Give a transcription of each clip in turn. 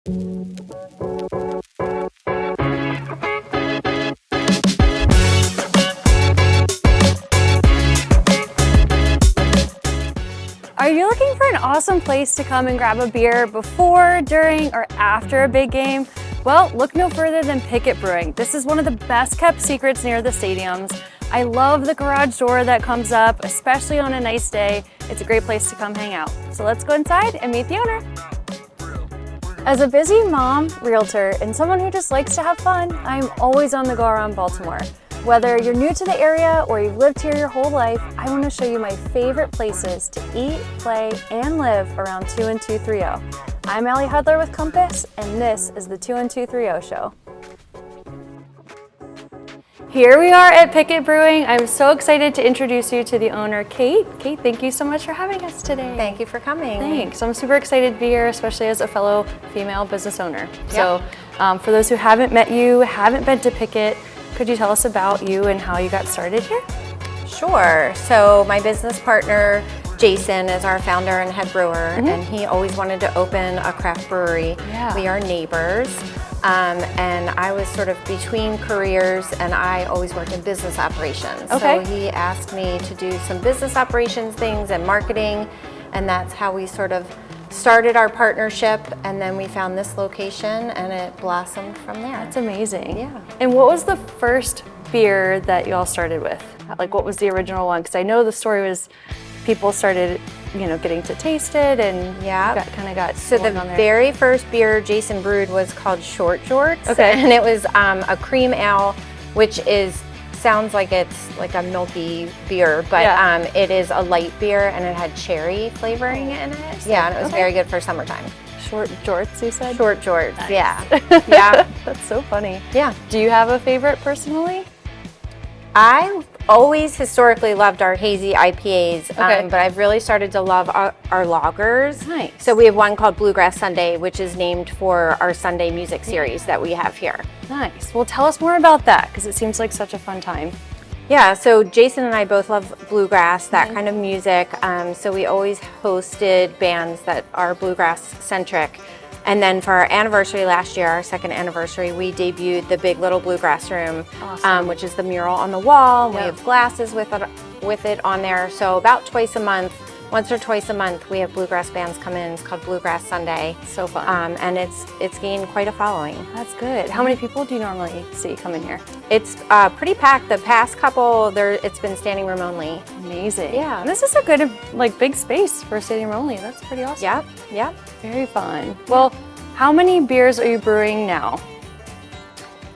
Are you looking for an awesome place to come and grab a beer before, during, or after a big game? Well, look no further than Pickett Brewing. This is one of the best kept secrets near the stadiums. I love the garage door that comes up, especially on a nice day. It's a great place to come hang out. So let's go inside and meet the owner. As a busy mom, realtor, and someone who just likes to have fun, I'm always on the go around Baltimore. Whether you're new to the area or you've lived here your whole life, I want to show you my favorite places to eat, play, and live around 21230. I'm Allie Hudler with Compass, and this is the 21230 show. Here we are at Pickett Brewing. I'm so excited to introduce you to the owner, Kate. Kate, thank you so much for having us today. Thank you for coming. Thanks. I'm super excited to be here, especially as a fellow female business owner. Yep. So for those who haven't met you, haven't been to Pickett, could you tell us about you and how you got started here? Sure. So my business partner, Jason, is our founder and head brewer, and he always wanted to open a craft brewery. Yeah. We are neighbors. And I was sort of between careers, and I always worked in business operations. Okay. So he asked me to do some business operations things and marketing, and that's how we sort of started our partnership, and then we found this location and it blossomed from there. That's amazing. Yeah. And what was the first beer that you all started with? Like, what was the original one? Because I know the story was people started, getting to taste it, and kind of got so the on there. very first beer Jason brewed was called Short Jorts. Okay. And it was a cream ale, which sounds like it's like a milky beer, but it is a light beer, and it had cherry flavoring in it. Yeah, and it was very good for summertime. Short Jorts, you said? Short Jorts, Nice. yeah. Yeah. That's so funny. Yeah. Do you have a favorite personally? I always historically loved our hazy IPAs, Okay. but I've really started to love our lagers. Nice. So we have one called Bluegrass Sunday, which is named for our Sunday music series that we have here. Nice. Well, tell us more about that, because it seems like such a fun time. Yeah, so Jason and I both love bluegrass, that kind of music. So we always hosted bands that are bluegrass centric. And then for our anniversary last year, our second anniversary, we debuted the Big Little Bluegrass Room, Awesome. which is the mural on the wall. Yep. We have glasses with it on there. So about once or twice a month, we have bluegrass bands come in. It's called Bluegrass Sunday. So fun. And it's gained quite a following. That's good. How many people do you normally see come in here? It's pretty packed. The past couple, it's been standing room only. Amazing. Yeah. And this is a good, big space for standing room only. That's pretty awesome. Yep. Very fun. Well, how many beers are you brewing now?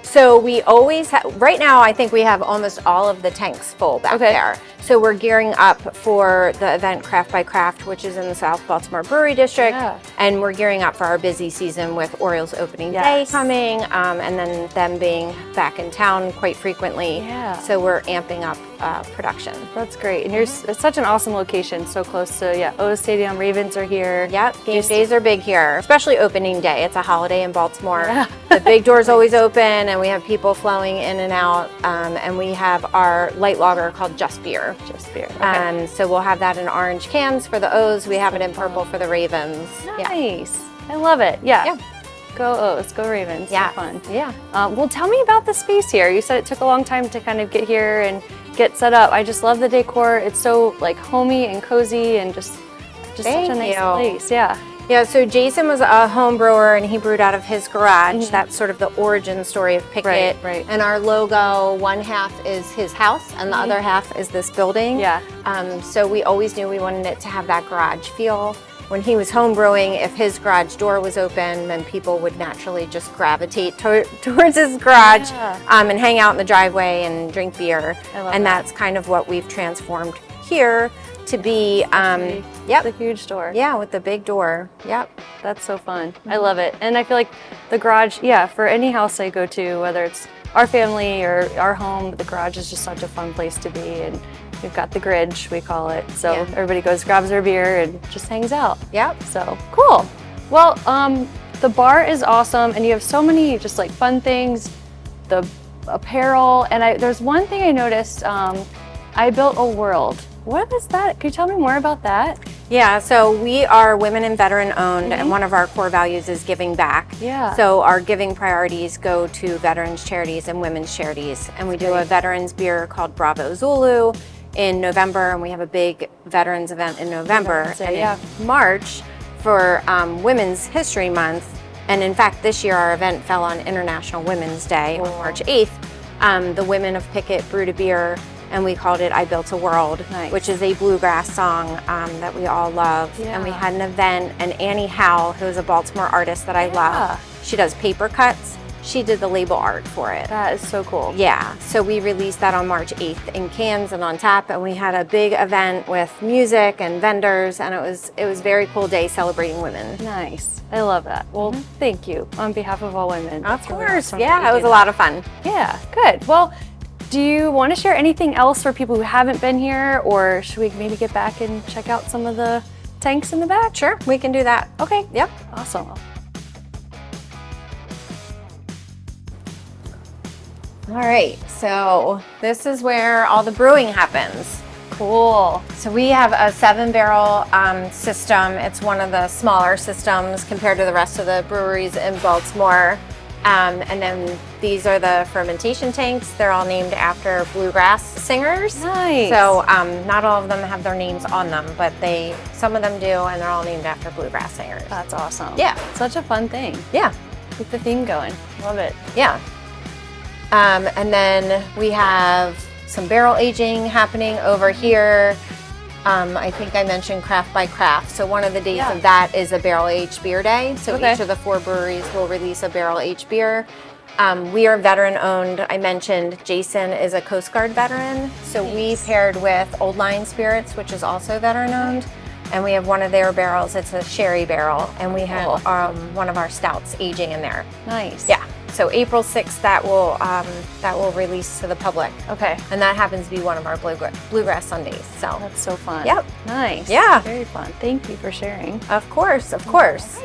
So we always have, right now I think we have almost all of the tanks full back there. So we're gearing up for the event Craft by Craft, which is in the South Baltimore Brewery District. Yeah. And we're gearing up for our busy season with Orioles opening day coming, and then them being back in town quite frequently. Yeah. So we're amping up production. That's great. And it's such an awesome location, so close to O's Stadium. Ravens are here. Yep, game days are big here, especially opening day. It's a holiday in Baltimore. Yeah. The big door's always open, and we have people flowing in and out. And we have our light lager called Just Beer. Just beer. Okay. So we'll have that in orange cans for the O's. We have it in purple for the Ravens. Nice. I love it. Yeah. Yeah. Go O's. Go Ravens. Yeah. So fun. Yeah. Well, tell me about the space here. You said it took a long time to kind of get here and get set up. I just love the decor. It's so homey and cozy and just such a nice place. Yeah. Yeah, so Jason was a home brewer, and he brewed out of his garage. That's sort of the origin story of Pickett. Right. And our logo, one half is his house, and the other half is this building. Yeah. So we always knew we wanted it to have that garage feel. When he was home brewing, if his garage door was open, then people would naturally just gravitate towards his garage and hang out in the driveway and drink beer. And that's kind of what we've transformed here to be. The huge door. Yeah, with the big door. Yep. That's so fun. I love it. And I feel like the garage, for any house I go to, whether it's our family or our home, the garage is just such a fun place to be. And we've got the Gridge, we call it. So everybody goes, grabs their beer and just hangs out. Yep. So cool. Well, the bar is awesome, and you have so many just fun things, the apparel. And there's one thing I noticed, I built a world. What is that? Can you tell me more about that? Yeah, so we are women and veteran owned, and one of our core values is giving back. Yeah. So our giving priorities go to veterans charities and women's charities. And we do a veterans beer called Bravo Zulu in November, and we have a big veterans event in November. And in March for Women's History Month. And in fact, this year our event fell on International Women's Day on March 8th. The women of Pickett brewed a beer, and we called it I Built a World, which is a bluegrass song that we all love. And we had an event, and Annie Howe, who's a Baltimore artist that I love, she does paper cuts. She did the label art for it. That is so cool. Yeah, so we released that on March 8th in cans and on tap, and we had a big event with music and vendors, and it was a very cool day celebrating women. Nice. I love that. Well, thank you on behalf of all women. Of course. Yeah, it was a lot of fun. Yeah, good. Well, do you want to share anything else for people who haven't been here, or should we maybe get back and check out some of the tanks in the back? Sure, we can do that. Okay. Yep. Awesome. All right, so this is where all the brewing happens. Cool. So we have a 7-barrel system. It's one of the smaller systems compared to the rest of the breweries in Baltimore. And then these are the fermentation tanks. They're all named after bluegrass singers. Nice. So not all of them have their names on them, but some of them do, and they're all named after bluegrass singers. That's awesome. Yeah. Such a fun thing. Yeah. Keep the theme going. Love it. Yeah. And then we have some barrel aging happening over here. I think I mentioned Craft by Craft. So one of the days of that is a barrel aged beer day. So each of the 4 breweries will release a barrel aged beer. We are veteran owned. I mentioned Jason is a Coast Guard veteran. So we paired with Old Line Spirits, which is also veteran owned. And we have one of their barrels. It's a sherry barrel. And we have one of our stouts aging in there. Nice. Yeah. So April 6th, that will release to the public. Okay. And that happens to be one of our bluegrass Sundays. So That's so fun. Yep. Nice. Yeah. Very fun. Thank you for sharing. Of course, of course.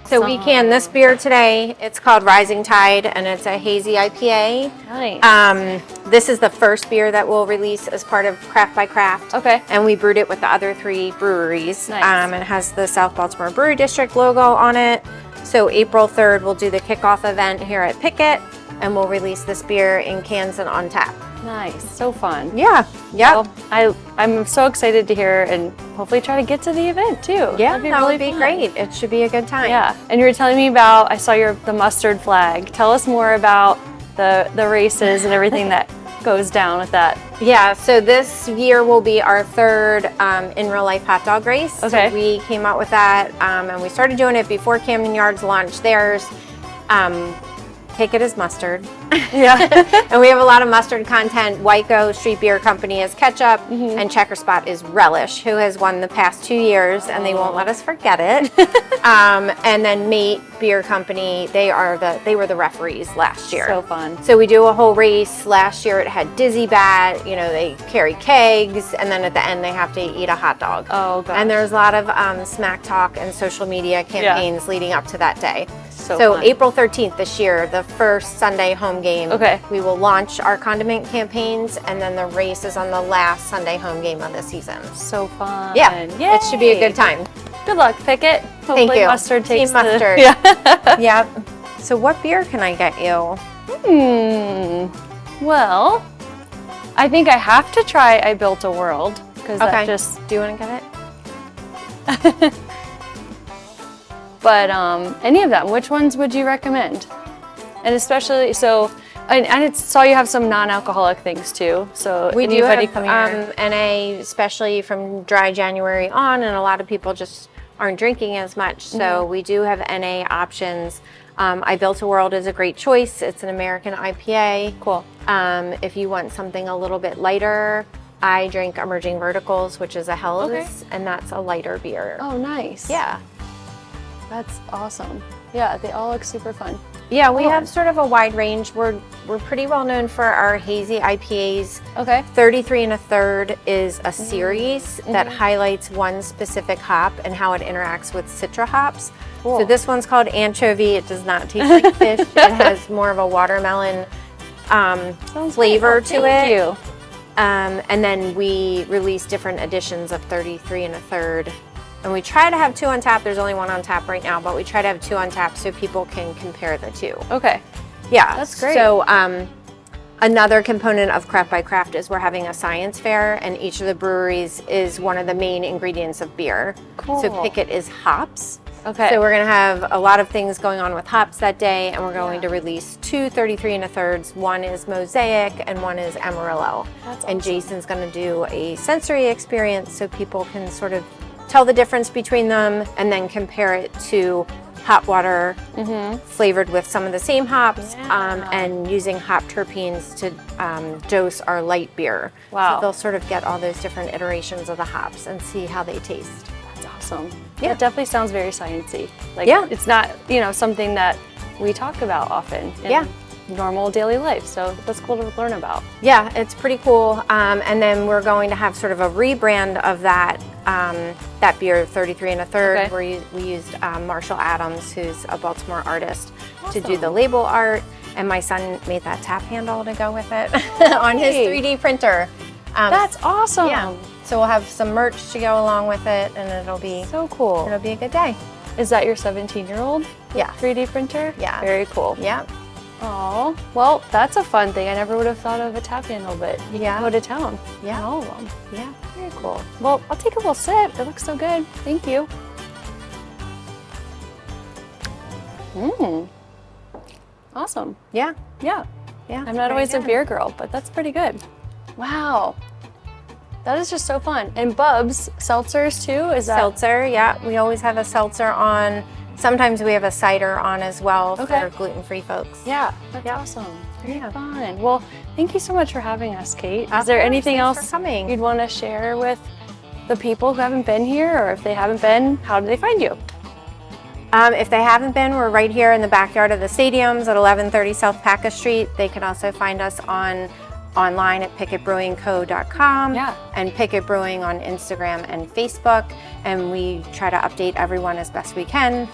So we canned this beer today. It's called Rising Tide, and it's a hazy IPA. Nice. This is the first beer that we'll release as part of Craft by Craft. Okay. And we brewed it with the other 3 breweries. Nice. It has the South Baltimore Brewery District logo on it. So April 3rd, we'll do the kickoff event here at Pickett, and we'll release this beer in cans and on tap. Nice. So fun. Yeah. Yep. Well, I'm so excited to hear and hopefully try to get to the event too. Yeah, That'd be that really would be fun. great. It should be a good time. Yeah. And you were telling me about, I saw the mustard flag. Tell us more about the races and everything that goes down with that. Yeah, so this year will be our 3rd in real life hot dog race. Okay. So we came out with that, and we started doing it before Camden Yards launched theirs. Pickett is mustard. Yeah. And we have a lot of mustard content. Wyco Street Beer Company is ketchup, and Checker Spot is relish, who has won the past 2 years, and they won't let us forget it. And then Mate Beer Company, they were the referees last year. So fun. So we do a whole race. Last year it had Dizzy Bat, they carry kegs, and then at the end they have to eat a hot dog. Oh, gosh. And there's a lot of smack talk and social media campaigns leading up to that day. So fun. April 13th this year, the first Sunday home game, we will launch our condiment campaigns, and then the race is on the last Sunday home game of the season. So fun. Yeah, Yay. it should be a good time. Good luck, Pickett. Hopefully Thank you. Mustard takes Team Mustard. Yeah. Yep. So what beer can I get you? Well, I think I have to try I Built a World because that just. Do you want to get it? But any of them, which ones would you recommend? And especially I saw you have some non-alcoholic things too. So We do anybody have coming here? NA, especially from dry January on, and a lot of people just aren't drinking as much. So we do have NA options. I Built a World is a great choice. It's an American IPA. Cool. If you want something a little bit lighter, I drink Emerging Verticals, which is a Helles, and that's a lighter beer. Oh, nice. Yeah. That's awesome. Yeah, they all look super fun. Yeah, we have sort of a wide range. We're pretty well known for our hazy IPAs. Okay. 33 1/3 is a series that highlights one specific hop and how it interacts with citra hops. Cool. So this one's called Anchovy. It does not taste like fish. It has more of a watermelon flavor to it. Thank you. And then we release different editions of 33 and a third. And we try to have 2 on tap. There's only 1 on tap right now, but we try to have 2 on tap so people can compare the 2. Okay. Yeah. That's great. So another component of Craft by Craft is we're having a science fair, and each of the breweries is one of the main ingredients of beer. Cool. So Pickett is hops. Okay. So we're going to have a lot of things going on with hops that day, and we're going to release 2 33 and a thirds. One is Mosaic and one is Amarillo. That's and awesome. Jason's going to do a sensory experience so people can sort of tell the difference between them and then compare it to hot water flavored with some of the same hops, and using hop terpenes to dose our light beer. Wow. So they'll sort of get all those different iterations of the hops and see how they taste. That's awesome. Yeah. It definitely sounds very sciencey. Like, Yeah. it's not, something that we talk about often in normal daily life. So that's cool to learn about. Yeah, it's pretty cool. And then we're going to have sort of a rebrand of that beer, 33 and a third, Okay. where we used Marshall Adams, who's a Baltimore artist, to do Awesome. the label art. And my son made that tap handle to go with it on his Hey. 3D printer. That's awesome. Yeah. So we'll have some merch to go along with it, and it'll be So cool. a good day. Is that your 17-year-old? Yeah. 3D printer? Yeah. Very cool. Yeah. Oh, well, that's a fun thing. I never would have thought of a tap handle, but you Yeah. can go to town. Yeah. on all of them. Yeah. Very cool. Well, I'll take a little sip. It looks so good. Thank you. Awesome. Yeah. Yeah. Yeah. I'm not always a beer girl, but that's pretty good. Wow. That is just so fun. And Bubs, seltzers too? Is that? Seltzer, yeah. We always have a seltzer on. Sometimes we have a cider on as well Okay. for gluten-free folks. Yeah, that's awesome. Very fun. Well, thank you so much for having us, Kate. Of Is there course. anything Thanks else for coming. you'd want to share with the people who haven't been here, or if they haven't been, how do they find you? If they haven't been, we're right here in the backyard of the stadiums at 1130 South Packa Street. They can also find us online at pickettbrewingco.com and Pickett Brewing on Instagram and Facebook. And we try to update everyone as best we can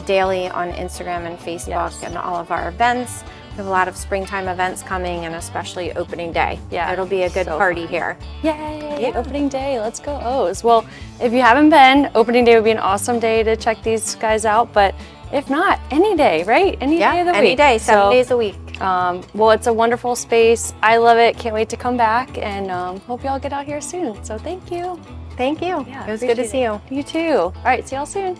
daily on Instagram and Facebook and all of our events. We have a lot of springtime events coming, and especially opening day. Yeah, It'll be a good so party fun. here. Yay, opening day, let's go O's. Well, if you haven't been, opening day would be an awesome day to check these guys out, but if not, any day, right? Any day of the week. Any day, 7 days a week. Well, it's a wonderful space. I love it. Can't wait to come back, and hope y'all get out here soon. So thank you. Thank you. Yeah, It was good to appreciate see you. You too. All right, see y'all soon.